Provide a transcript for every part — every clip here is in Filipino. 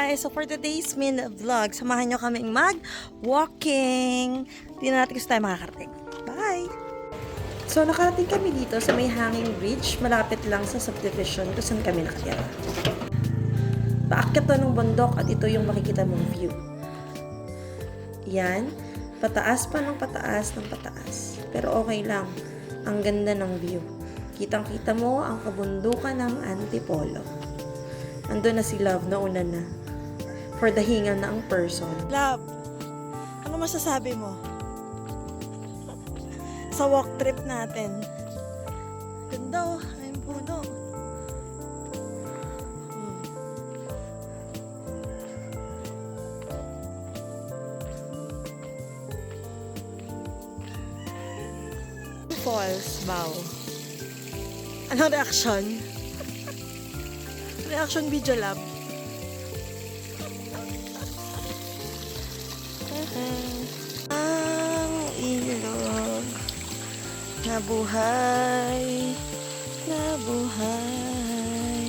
guys! So for today's mini vlog, samahan nyo kaming mag-walking. Hindi na natin gusto tayo makakarating. Bye! So nakarating kami dito sa may hanging bridge, malapit lang sa subdivision kung saan kami nakatira. Paakyat to ng bundok at ito yung makikita mong view. Yan, pataas pa ng pataas ng pataas. Pero okay lang, ang ganda ng view. Kitang-kita mo ang kabundukan ng Antipolo. Andun na si Love, nauna na. For the hingal na ang person. Love, ano masasabi mo? Sa walk trip natin. Ganda oh, ay puno. Falls, wow. Ano reaction? Reaction video lab. Ang ilog. Nabuhay. Nabuhay.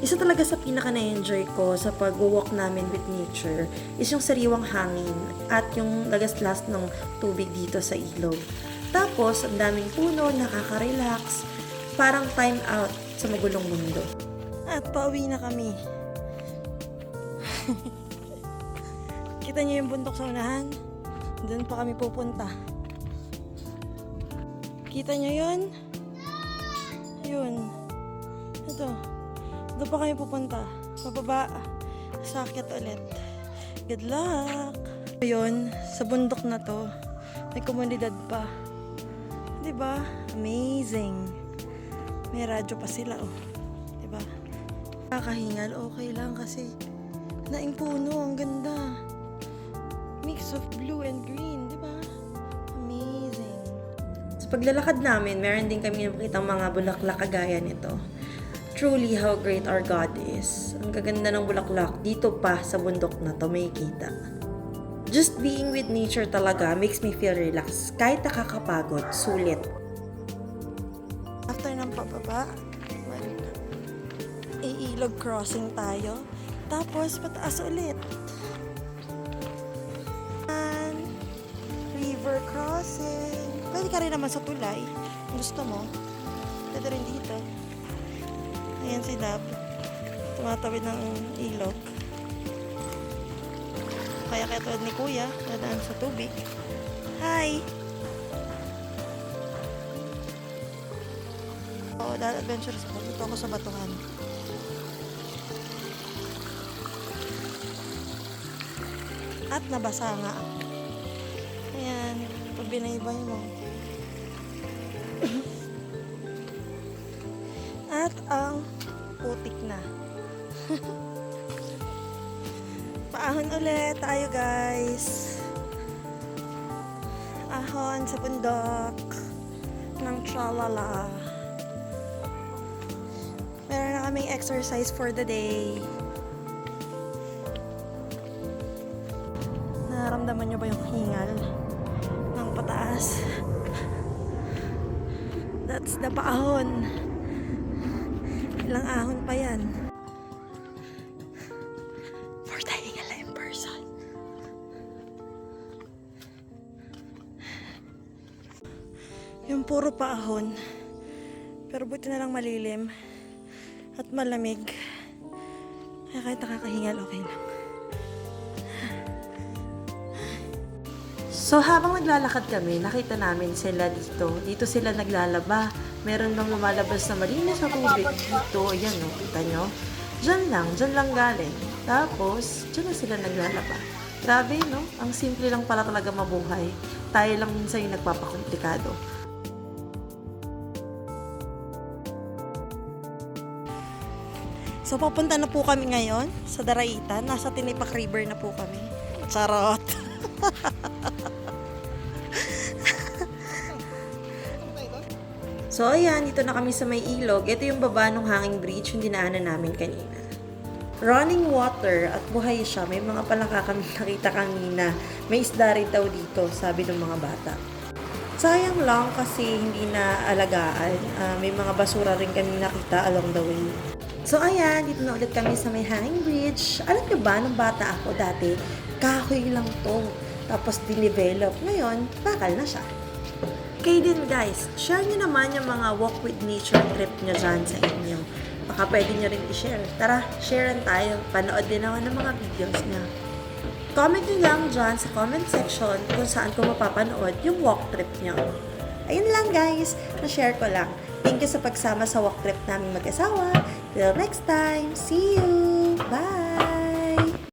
Isa talaga sa pinaka na-enjoy ko sa pag-walk namin with nature is yung sariwang hangin at yung lagaslas ng tubig dito sa ilog. Tapos, ang daming puno, nakaka-relax, parang time out sa magulong mundo. At pauwi na kami. Kita niyo yung bundok sa unahan? Doon pa kami pupunta. Kita niyo yun? Yun. Ito. Doon pa kami pupunta. Pababa. Sakit ulit. Good luck! Yun, sa bundok na to, may komunidad pa. Diba? Amazing. May radyo pa sila, oh. Diba? Kakahingal, okay lang kasi naing puno, ang ganda. Mix of blue and green, diba? Amazing. Sa paglalakad namin, meron din kami nakikitang mga bulaklak kagaya nito. Truly how great our God is. Ang gaganda ng bulaklak dito pa sa bundok na to, may kita. Just being with nature talaga makes me feel relaxed. Kahit nakakapagod, sulit. After ng pababa, iilog crossing tayo. Tapos, pataas ulit. And, river crossing. Pwede ka rin naman sa tulay. Kung gusto mo. Pwede rin dito. Ayan si Dab. Tumatawid ng ilog. Kaya tulad ni Kuya, nadaan sa tubig. Hi! Oo, dahil adventurous po. Dito ako sa batuhan. At nabasa nga. Ayan, pag binaybay mo. At ang putik na. Paahon ulit tayo guys. Ahon sa bundok ng Tralala. Meron na kaming exercise for the day. Nararamdaman nyo ba yung hingal ng pataas? That's the paahon. Ilang ahon pa yan. Yung puro paahon. Pero buti na lang malilim at malamig. Kaya kahit nakakahingal, okay lang. So habang naglalakad kami, nakita namin sila dito. Dito sila naglalaba. Meron bang lumalabas na malinis na tubig dito. Ayan o, kita nyo? Diyan lang galing. Tapos, diyan na sila naglalaba. Grabe, no? Ang simple lang pala talaga mabuhay. Tayo lang minsan yung nagpapakomplikado. So, papunta na po kami ngayon sa Daraitan. Nasa Tinipak River na po kami. Charot! So, ayan. Dito na kami sa may ilog. Ito yung baba ng hanging bridge yung dinaanan namin kanina. Running water at buhay siya. May mga palaka kami nakita kanina. May isda rin daw dito, sabi ng mga bata. Sayang lang kasi hindi na alagaan. May mga basura rin kami nakita along the way. So ayan, dito na ulit kami sa may hanging bridge. Alam niyo ba, nung bata ako dati, kahoy lang to. Tapos dinevelop. Ngayon, bakal na siya. Kayo din guys, share nyo naman yung mga walk with nature trip nyo dyan sa inyo. Baka pwede nyo rin i-share. Tara, sharean tayo. Panood din ako ng mga videos niya. Comment nyo lang dyan sa comment section kung saan ko mapapanood yung walk trip nyo. Ayun lang guys, na-share ko lang. Thank you sa pagsama sa walk trip namin mag-asawa. Till next time, see you! Bye!